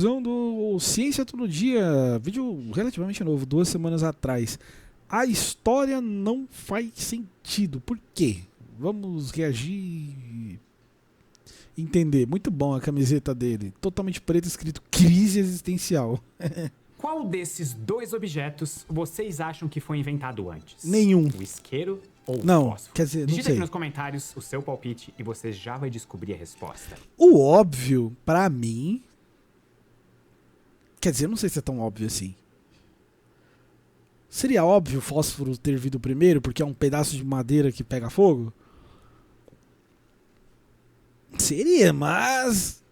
Do Ciência Todo Dia, vídeo relativamente novo, 2 semanas atrás. A história não faz sentido. Por quê? Vamos reagir e entender. Muito bom a camiseta dele. Totalmente preta, escrito crise existencial. Qual desses dois objetos vocês acham que foi inventado antes? Nenhum. O isqueiro ou Não, o fósforo? quer dizer, não Digita sei. aqui nos comentários o seu palpite e você já vai descobrir a resposta. O óbvio, pra mim... Quer dizer, eu não sei se é tão óbvio assim. Seria óbvio o fósforo ter vindo primeiro, porque é um pedaço de madeira que pega fogo? Seria, mas...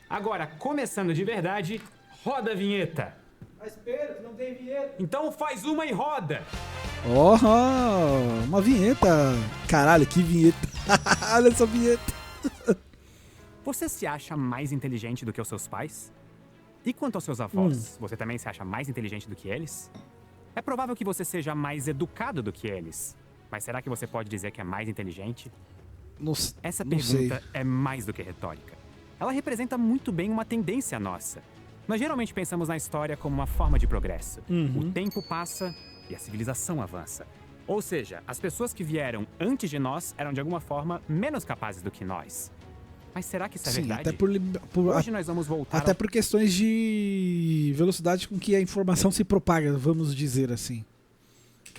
Agora, começando de verdade, roda a vinheta. Mas Pedro, não tem vinheta. Então faz uma e roda. Oh, uma vinheta. Caralho, que vinheta. Olha essa vinheta. Você se acha mais inteligente do que os seus pais? E quanto aos seus avós, você também se acha mais inteligente do que eles? É provável que você seja mais educado do que eles. Mas será que você pode dizer que é mais inteligente? Essa não sei. pergunta é mais do que retórica. Ela representa muito bem uma tendência nossa. Nós geralmente pensamos na história como uma forma de progresso. O tempo passa e a civilização avança. Ou seja, as pessoas que vieram antes de nós eram de alguma forma menos capazes do que nós. Mas será que isso é Sim, verdade? até Hoje nós vamos voltar até ao por questões de velocidade com que a informação se propaga, vamos dizer assim.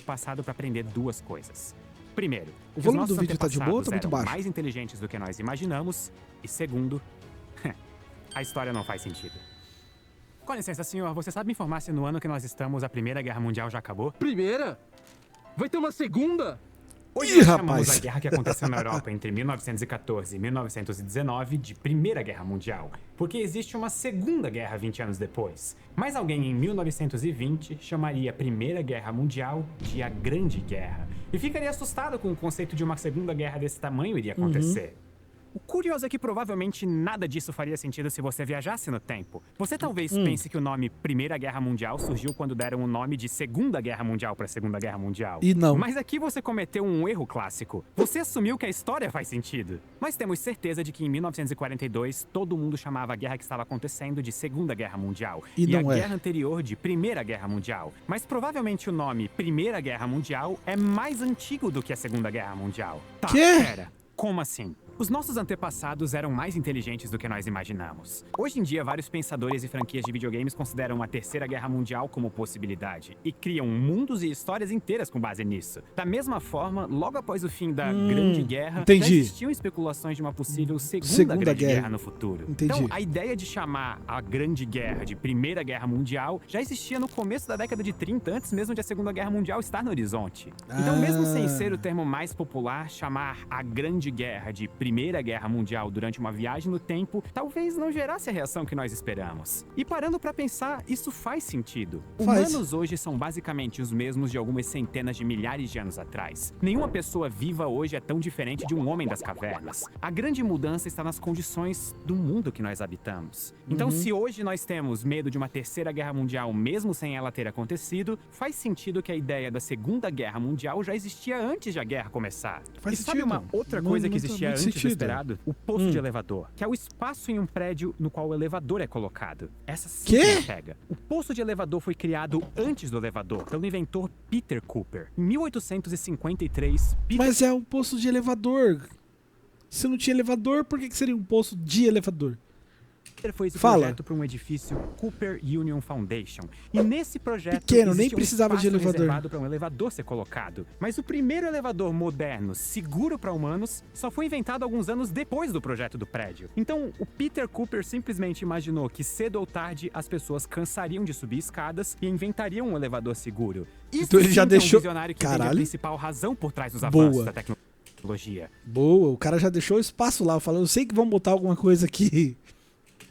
passado para aprender duas coisas. Primeiro, O que os volume nossos do vídeo tá de boa ou tá muito antepassados baixo? eram mais inteligentes do que nós imaginamos. E segundo, a história não faz sentido. Com licença, senhor, você sabe me informar se no ano que nós estamos a Primeira Guerra Mundial já acabou? Primeira? Vai ter uma segunda? Hoje Ih, nós rapaz. chamamos a guerra que aconteceu na Europa entre 1914 e 1919 de Primeira Guerra Mundial, porque existe uma Segunda Guerra 20 anos depois. Mas alguém em 1920 chamaria a Primeira Guerra Mundial de a Grande Guerra, e ficaria assustado com o conceito de uma Segunda Guerra desse tamanho iria acontecer. O curioso é que provavelmente nada disso faria sentido se você viajasse no tempo. Você talvez pense que o nome Primeira Guerra Mundial surgiu quando deram o nome de Segunda Guerra Mundial para Segunda Guerra Mundial. E não. Mas aqui você cometeu um erro clássico. Você assumiu que a história faz sentido. Nós temos certeza de que em 1942 todo mundo chamava a guerra que estava acontecendo de Segunda Guerra Mundial. E não a é. guerra anterior de Primeira Guerra Mundial. Mas provavelmente o nome Primeira Guerra Mundial é mais antigo do que a Segunda Guerra Mundial. Tá, Quê? pera. Como assim? Os nossos antepassados eram mais inteligentes do que nós imaginamos. Hoje em dia, vários pensadores e franquias de videogames consideram uma Terceira Guerra Mundial como possibilidade e criam mundos e histórias inteiras com base nisso. Da mesma forma, logo após o fim da Grande Guerra, entendi. já existiam especulações de uma possível Segunda Grande Guerra no futuro. Entendi. Então, a ideia de chamar a Grande Guerra de Primeira Guerra Mundial já existia no começo da década de 30, antes mesmo de a Segunda Guerra Mundial estar no horizonte. Então, mesmo sem ser o termo mais popular, chamar a Grande Guerra de Primeira Guerra Mundial durante uma viagem no tempo talvez não gerasse a reação que nós esperamos. E parando pra pensar, isso faz sentido. Faz. Humanos hoje são basicamente os mesmos de algumas centenas de milhares de anos atrás. Nenhuma pessoa viva hoje é tão diferente de um homem das cavernas. A grande mudança está nas condições do mundo que nós habitamos. Então, se hoje nós temos medo de uma Terceira Guerra Mundial mesmo sem ela ter acontecido, faz sentido que a ideia da Segunda Guerra Mundial já existia antes de a guerra começar. Faz e sabe sentido. uma outra coisa que Muito- existia muito antes do sentido. esperado? O poço de elevador, que é o espaço em um prédio no qual o elevador é colocado. Essa sim Quê? que me pega. O poço de elevador foi criado antes do elevador, pelo inventor Peter Cooper. Em 1853, Peter Mas é um poço de elevador. Se não tinha elevador, por que seria um poço de elevador? foi esse Fala. projeto para um edifício Cooper Union Foundation. E nesse projeto Pequeno, nem existia precisava de espaço elevador. reservado para um elevador ser colocado. Mas o primeiro elevador moderno, seguro para humanos, só foi inventado alguns anos depois do projeto do prédio. Então, o Peter Cooper simplesmente imaginou que cedo ou tarde as pessoas cansariam de subir escadas e inventariam um elevador seguro. Isso Então ele sim já que é deixou- um visionário que entende a Caralho. principal razão por trás dos Boa. avanços da tecnologia. Boa, o cara já deixou o espaço lá, falando, eu sei que vão botar alguma coisa aqui.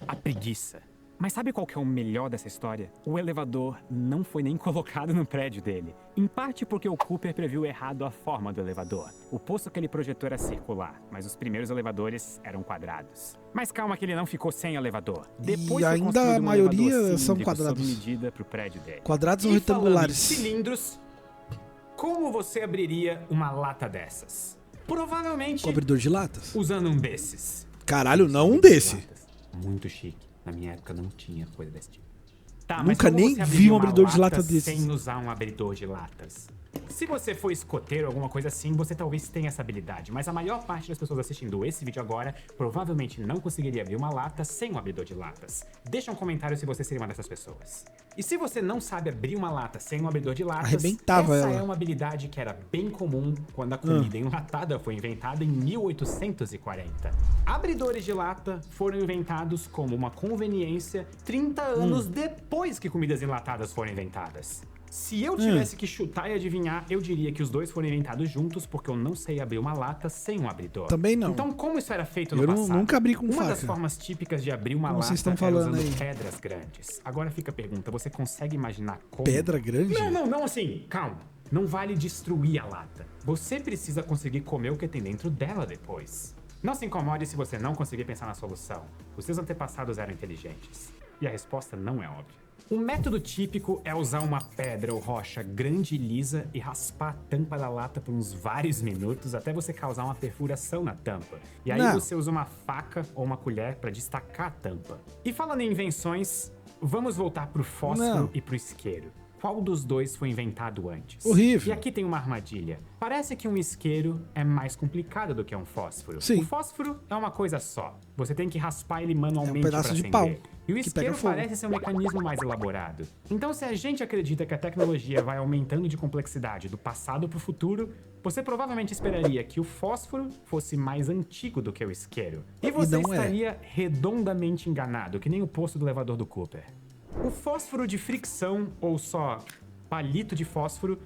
A preguiça. Mas sabe qual que é o melhor dessa história? O elevador não foi nem colocado no prédio dele. Em parte porque o Cooper previu errado a forma do elevador. O poço que ele projetou era circular, mas os primeiros elevadores eram quadrados. Mas calma que ele não ficou sem elevador. Depois E foi ainda construído a um maioria elevador são cilíndrico quadrados. sob medida pro prédio dele. Quadrados ou E falando em retangulares? cilindros, como você abriria uma lata dessas? Provavelmente Cobridor de latas? usando um desses. Caralho, não um desse. Muito chique. Na minha época não tinha coisa desse tipo. Tá, mas Nunca como nem você vi abriria um uma abridor de lata lata desses. sem usar um abridor de latas? Se você for escoteiro ou alguma coisa assim, você talvez tenha essa habilidade, mas a maior parte das pessoas assistindo esse vídeo agora provavelmente não conseguiria abrir uma lata sem um abridor de latas. Deixa um comentário se você seria uma dessas pessoas. E se você não sabe abrir uma lata sem um abridor de latas, Arrebentava essa ela. é uma habilidade que era bem comum quando a comida enlatada foi inventada em 1840. Abridores de lata foram inventados como uma conveniência 30 anos depois que comidas enlatadas foram inventadas. Se eu tivesse que chutar e adivinhar, eu diria que os dois foram inventados juntos porque eu não sei abrir uma lata sem um abridor. Também não. Então, como isso era feito no Eu passado? nunca abri com Uma faca. das formas típicas de abrir uma Como lata vocês estão era falando usando aí? pedras grandes. Agora fica a pergunta, você consegue imaginar como? Pedra grande? Não assim, calma. Não vale destruir a lata. Você precisa conseguir comer o que tem dentro dela depois. Não se incomode se você não conseguir pensar na solução. Os seus antepassados eram inteligentes. E a resposta não é óbvia. O método típico é usar uma pedra ou rocha grande e lisa e raspar a tampa da lata por uns vários minutos até você causar uma perfuração na tampa. E aí Não. você usa uma faca ou uma colher para destacar a tampa. E falando em invenções, vamos voltar pro fósforo Não. e pro isqueiro. Qual dos dois foi inventado antes? Horrível. E aqui tem uma armadilha. Parece que um isqueiro é mais complicado do que um fósforo. Sim. O fósforo é uma coisa só. Você tem que raspar ele manualmente pedaço pra de acender. pau E o que pega isqueiro fogo. parece ser um mecanismo mais elaborado. Então, se a gente acredita que a tecnologia vai aumentando de complexidade do passado pro futuro, você provavelmente esperaria que o fósforo fosse mais antigo do que o isqueiro. E você não é. estaria redondamente enganado, que nem o poço do elevador do Cooper. O fósforo de fricção, ou só palito de fósforo,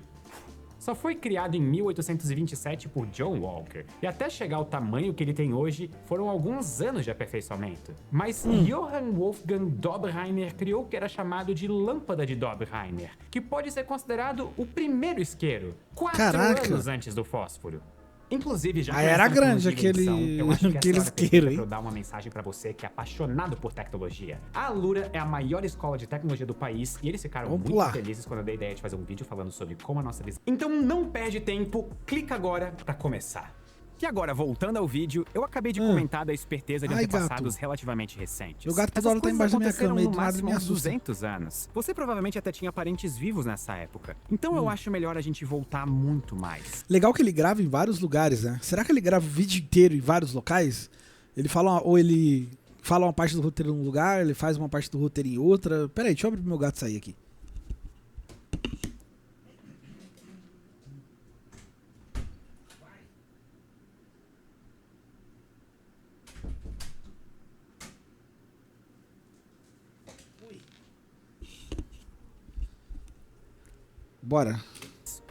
só foi criado em 1827 por John Walker, e até chegar ao tamanho que ele tem hoje, foram alguns anos de aperfeiçoamento. Mas Johann Wolfgang Dobereiner criou o que era chamado de lâmpada de Dobereiner, que pode ser considerado o primeiro isqueiro, 4 Caraca. anos antes do fósforo. Inclusive, já que Ah, nós era estamos falando grande de invenção, aquele- eu acho que essa aquele hora perfeita isqueiro, pra hein? eu dar uma mensagem pra você que é apaixonado por tecnologia. A Alura é a maior escola de tecnologia do país e eles ficaram Vamos muito pular. felizes quando eu dei a ideia de fazer um vídeo falando sobre como a nossa visão. Então não perde tempo, clica agora pra começar. E agora, voltando ao vídeo, eu acabei de comentar da esperteza de Ai, antepassados gato. relativamente recentes. Meu gato toda Essas hora tá coisas embaixo da minha aconteceram cama e no do nada máximo me uns assusta. 200 anos. Você provavelmente até tinha parentes vivos nessa época. Então eu acho melhor a gente voltar muito mais. Legal que ele grava em vários lugares, né? Será que ele grava o vídeo inteiro em vários locais? Ele fala, ou ele fala uma parte do roteiro em um lugar, ele faz uma parte do roteiro em outra. Pera aí, deixa eu abrir pro meu gato sair aqui. Bora.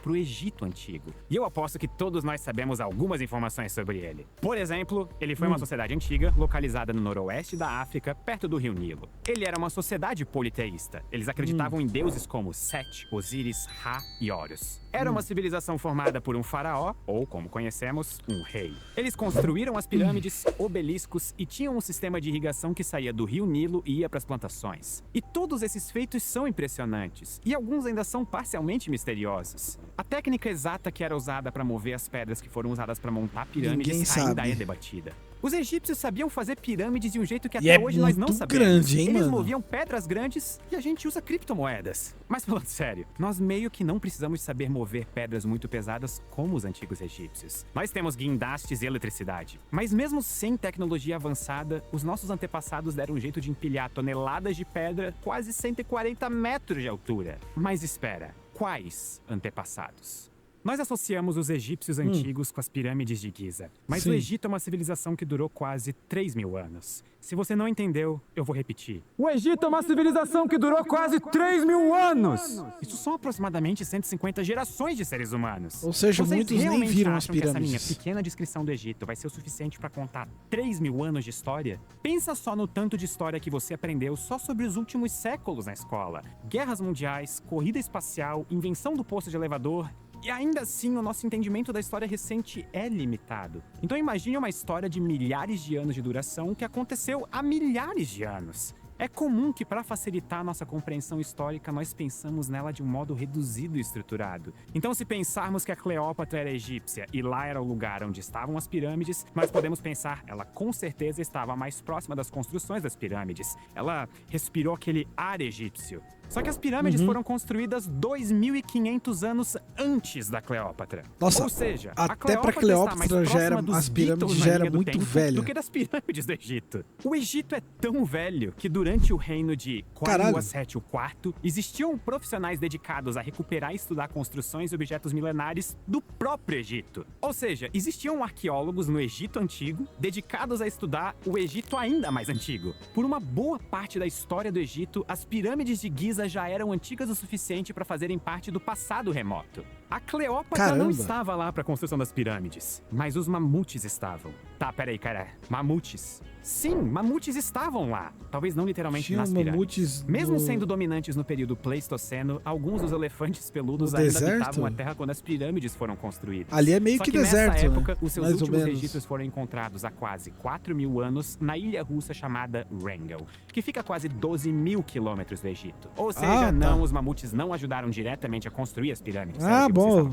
Pro Egito Antigo. E eu aposto que todos nós sabemos algumas informações sobre ele. Por exemplo, ele foi uma sociedade antiga, localizada no noroeste da África, perto do rio Nilo. Ele era uma sociedade politeísta. Eles acreditavam em deuses como Sete, Osíris, Ra e Horus. Era uma civilização formada por um faraó, ou como conhecemos, um rei. Eles construíram as pirâmides, obeliscos e tinham um sistema de irrigação que saía do rio Nilo e ia para as plantações. E todos esses feitos são impressionantes, e alguns ainda são parcialmente misteriosos. A técnica exata que era usada para mover as pedras que foram usadas para montar pirâmides Ninguém ainda sabe. é debatida. Os egípcios sabiam fazer pirâmides de um jeito que E até é hoje nós não muito sabemos. grande, hein, Eles mano? moviam pedras grandes e a gente usa criptomoedas. Mas falando sério, nós meio que não precisamos saber mover pedras muito pesadas como os antigos egípcios. Nós temos guindastes e eletricidade. Mas mesmo sem tecnologia avançada, os nossos antepassados deram um jeito de empilhar toneladas de pedra quase 140 metros de altura. Mas espera, quais antepassados? Nós associamos os egípcios antigos com as pirâmides de Giza. Mas Sim. o Egito é uma civilização que durou quase 3.000 anos. Se você não entendeu, eu vou repetir. O Egito é uma civilização que durou quase 3.000 anos! Isso são aproximadamente 150 gerações de seres humanos. Ou seja, Vocês muitos nem realmente viram as acham que essa minha pirâmides. pequena descrição do Egito vai ser o suficiente para contar 3.000 anos de história? Pensa só no tanto de história que você aprendeu só sobre os últimos séculos na escola. Guerras mundiais, corrida espacial, invenção do poço de elevador. E ainda assim, o nosso entendimento da história recente é limitado. Então imagine uma história de milhares de anos de duração que aconteceu há milhares de anos. É comum que, para facilitar a nossa compreensão histórica, nós pensamos nela de um modo reduzido e estruturado. Então, se pensarmos que a Cleópatra era egípcia e lá era o lugar onde estavam as pirâmides, nós podemos pensar, ela com certeza estava mais próxima das construções das pirâmides. Ela respirou aquele ar egípcio. Só que as pirâmides foram construídas 2.500 anos antes da Cleópatra. Nossa, ou seja, até pra Cleópatra já era, as pirâmides já eram muito velhas do que das pirâmides do Egito. O Egito é tão velho que durante o reino de Khwarizmi-Seti IV, existiam profissionais dedicados a recuperar e estudar construções e objetos milenares do próprio Egito. Ou seja, existiam arqueólogos no Egito Antigo dedicados a estudar o Egito ainda mais antigo. Por uma boa parte da história do Egito, as pirâmides de Giza já eram antigas o suficiente para fazerem parte do passado remoto. A Cleópatra não estava lá para a construção das pirâmides, mas os mamutes estavam. Tá, peraí, cara. Mamutes. Sim, mamutes estavam lá. Talvez não literalmente nas pirâmides. Mesmo sendo dominantes no período Pleistoceno, alguns dos elefantes peludos ainda habitavam a Terra quando as pirâmides foram construídas. Ali é meio que deserto, nessa época, né? Os seus últimos registros foram encontrados há quase 4.000 anos na ilha russa chamada Wrangel, que fica a quase 12.000 quilômetros do Egito. Ou seja, não, os mamutes não ajudaram diretamente a construir as pirâmides. Bom.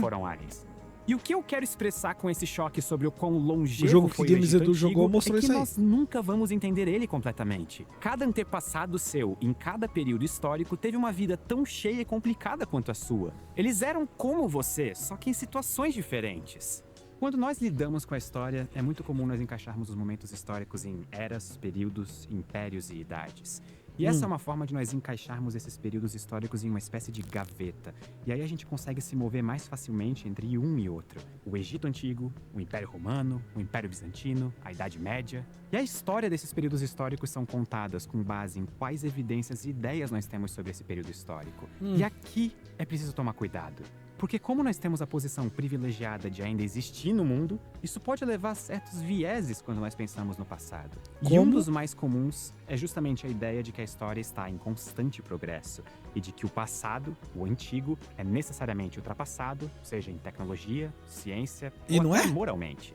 Foram aliens. E o que eu quero expressar com esse choque sobre o quão longevo o jogo que foi Games o Egito Edu jogou mostrou é que isso aí. nós nunca vamos entender ele completamente. Cada antepassado seu, em cada período histórico, teve uma vida tão cheia e complicada quanto a sua. Eles eram como você, só que em situações diferentes. Quando nós lidamos com a história, é muito comum nós encaixarmos os momentos históricos em eras, períodos, impérios e idades. E essa é uma forma de nós encaixarmos esses períodos históricos em uma espécie de gaveta. E aí a gente consegue se mover mais facilmente entre um e outro. O Egito Antigo, o Império Romano, o Império Bizantino, a Idade Média. E a história desses períodos históricos são contadas com base em quais evidências e ideias nós temos sobre esse período histórico. E aqui é preciso tomar cuidado. Porque como nós temos a posição privilegiada de ainda existir no mundo, isso pode levar a certos vieses quando nós pensamos no passado. E um dos mais comuns é justamente a ideia de que a história está em constante progresso e de que o passado, o antigo, é necessariamente ultrapassado, seja em tecnologia, ciência ou até moralmente.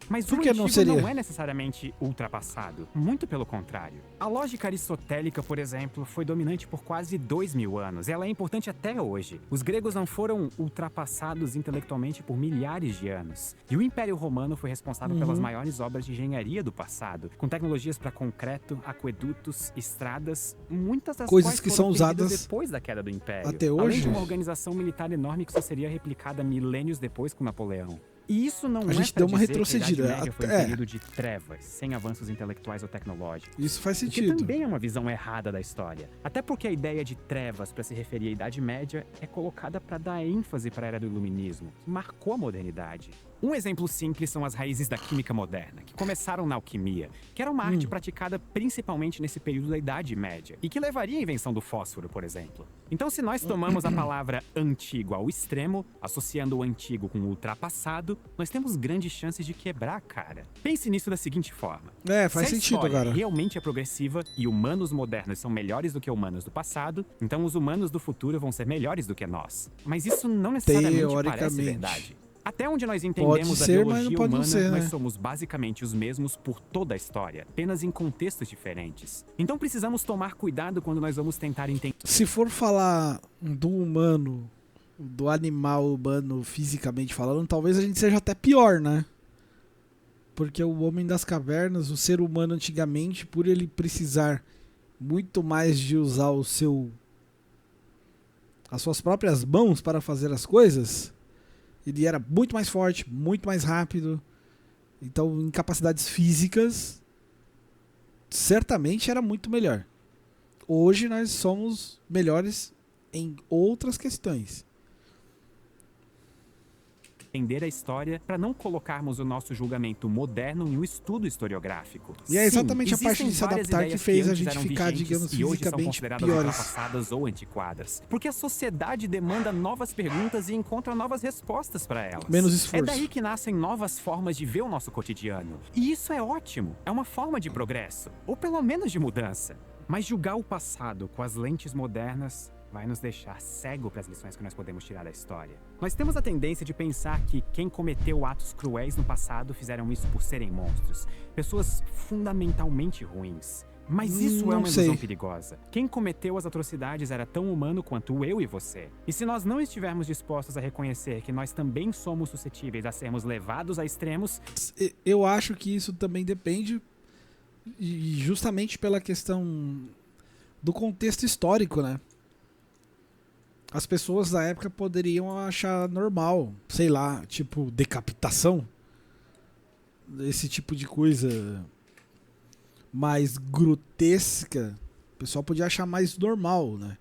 Mas o antigo não é necessariamente ultrapassado, muito pelo contrário. A lógica aristotélica, por exemplo, foi dominante por quase 2.000 anos e ela é importante até hoje. Os gregos não foram ultrapassados intelectualmente por milhares de anos. E o Império Romano foi responsável pelas maiores obras de engenharia do passado, com tecnologias para concreto, aquedutos, estradas, muitas das coisas quais que foram são usadas depois da queda do Império. Até hoje. Além de uma organização militar enorme que só seria replicada milênios depois com Napoleão. E isso não a gente deu uma retrocedida. A Idade Média foi um período de trevas, sem avanços intelectuais ou tecnológicos. Isso faz sentido. Que também é uma visão errada da história. Até porque a ideia de trevas para se referir à Idade Média é colocada para dar ênfase para a Era do Iluminismo, que marcou a modernidade. Um exemplo simples são as raízes da química moderna, que começaram na alquimia, que era uma arte praticada principalmente nesse período da Idade Média, e que levaria à invenção do fósforo, por exemplo. Então, se nós tomamos a palavra antigo ao extremo, associando o antigo com o ultrapassado, nós temos grandes chances de quebrar a cara. Pense nisso da seguinte forma. Faz sentido agora. Se a história realmente é progressiva e humanos modernos são melhores do que humanos do passado, então os humanos do futuro vão ser melhores do que nós. Mas isso não necessariamente parece verdade. Até onde nós entendemos a biologia humana, nós somos basicamente os mesmos por toda a história, apenas em contextos diferentes. Então precisamos tomar cuidado quando nós vamos tentar entender. Se for falar do humano, do animal humano fisicamente falando, talvez a gente seja até pior, né? Porque o homem das cavernas, o ser humano antigamente, por ele precisar muito mais de usar as suas próprias mãos para fazer as coisas, ele era muito mais forte, muito mais rápido. Então, em capacidades físicas, certamente era muito melhor. Hoje nós somos melhores em outras questões. Entender a história para não colocarmos o nosso julgamento moderno em um estudo historiográfico. E é exatamente a parte de se adaptar que fez a gente ficar, digamos, e hoje são fisicamente consideradas piores. ultrapassadas ou antiquadas. Porque a sociedade demanda novas perguntas e encontra novas respostas para elas. Menos esforço. É daí que nascem novas formas de ver o nosso cotidiano. E isso é ótimo. É uma forma de progresso. Ou pelo menos de mudança. Mas julgar o passado com as lentes modernas vai nos deixar cego para as lições que nós podemos tirar da história. Nós temos a tendência de pensar que quem cometeu atos cruéis no passado fizeram isso por serem monstros, pessoas fundamentalmente ruins. Mas isso é uma ilusão perigosa. Quem cometeu as atrocidades era tão humano quanto eu e você. E se nós não estivermos dispostos a reconhecer que nós também somos suscetíveis a sermos levados a extremos... Eu acho que isso também depende justamente pela questão do contexto histórico, né? As pessoas da época poderiam achar normal, sei lá, tipo decapitação, esse tipo de coisa mais grotesca, o pessoal podia achar mais normal, né?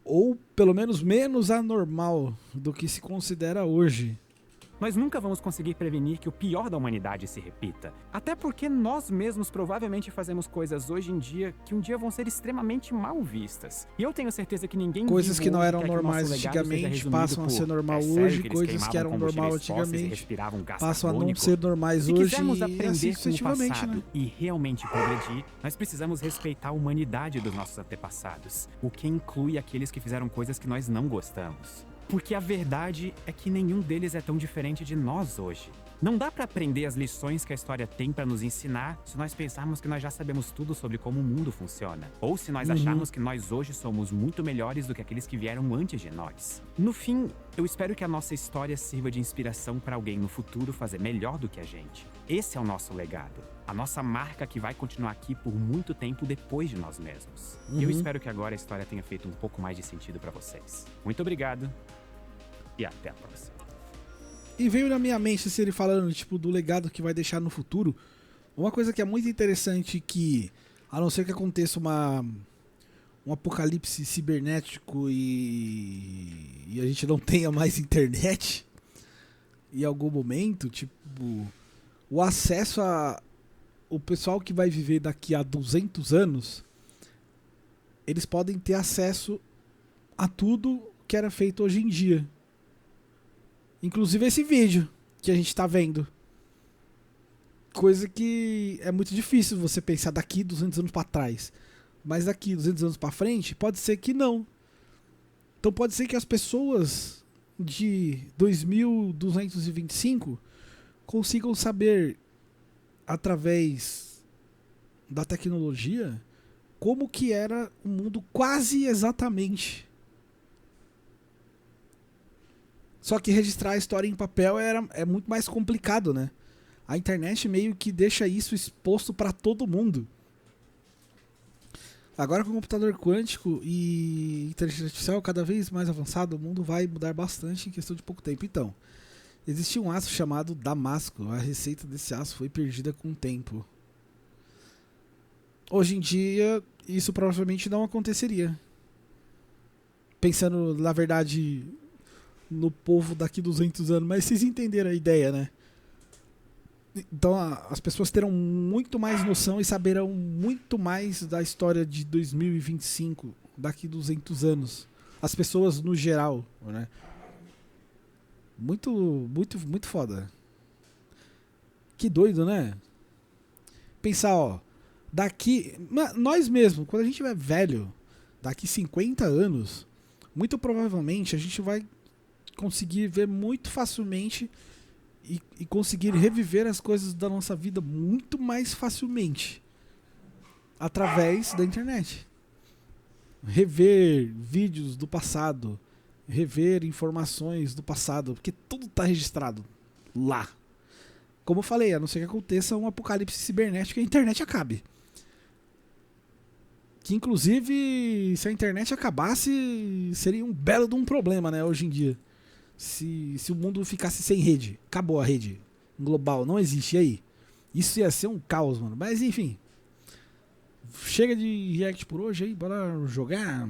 Ou pelo menos menos anormal do que se considera hoje. Nós nunca vamos conseguir prevenir que o pior da humanidade se repita. Até porque nós mesmos provavelmente fazemos coisas hoje em dia que um dia vão ser extremamente mal vistas. E eu tenho certeza que ninguém coisas que não eram normais antigamente passam a ser normal hoje, coisas que eram normal antigamente passam a não ser normais hoje. Se quisermos aprender com o passado, né, e realmente progredir, nós precisamos respeitar a humanidade dos nossos antepassados, o que inclui aqueles que fizeram coisas que nós não gostamos. Porque a verdade é que nenhum deles é tão diferente de nós hoje. Não dá pra aprender as lições que a história tem pra nos ensinar se nós pensarmos que nós já sabemos tudo sobre como o mundo funciona. Ou se nós acharmos que nós hoje somos muito melhores do que aqueles que vieram antes de nós. No fim, eu espero que a nossa história sirva de inspiração pra alguém no futuro fazer melhor do que a gente. Esse é o nosso legado. A nossa marca que vai continuar aqui por muito tempo depois de nós mesmos. E eu espero que agora a história tenha feito um pouco mais de sentido pra vocês. Muito obrigado e até a próxima. E veio na minha mente se ele falando tipo do legado que vai deixar no futuro. Uma coisa que é muito interessante que, a não ser que aconteça um apocalipse cibernético e a gente não tenha mais internet em algum momento, tipo, o acesso a o pessoal que vai viver daqui a 200 anos, eles podem ter acesso a tudo que era feito hoje em dia. Inclusive esse vídeo que a gente tá vendo. Coisa que é muito difícil você pensar daqui 200 anos pra trás. Mas daqui 200 anos pra frente, pode ser que não. Então pode ser que as pessoas de 2225 consigam saber, através da tecnologia, como que era o mundo quase exatamente. Só que registrar a história em papel é muito mais complicado, né? A internet meio que deixa isso exposto para todo mundo. Agora com o computador quântico e inteligência artificial cada vez mais avançado, o mundo vai mudar bastante em questão de pouco tempo. Então, existia um aço chamado Damasco. A receita desse aço foi perdida com o tempo. Hoje em dia, isso provavelmente não aconteceria. Pensando, na verdade, no povo daqui 200 anos, mas vocês entenderam a ideia, né? Então as pessoas terão muito mais noção e saberão muito mais da história de 2025 daqui 200 anos. As pessoas no geral, né? Muito foda. Que doido, né? Pensar, ó, daqui, nós mesmos, quando a gente tiver velho, daqui 50 anos, muito provavelmente a gente vai conseguir ver muito facilmente e conseguir reviver as coisas da nossa vida muito mais facilmente através da internet. Rever vídeos do passado, rever informações do passado, porque tudo está registrado lá. Como eu falei, a não ser que aconteça um apocalipse cibernético e a internet acabe. Que inclusive, se a internet acabasse, seria um belo de um problema, né, hoje em dia. Se o mundo ficasse sem rede, acabou a rede global, não existe, e aí? Isso ia ser um caos, mano. Mas enfim, chega de react por hoje aí, bora jogar.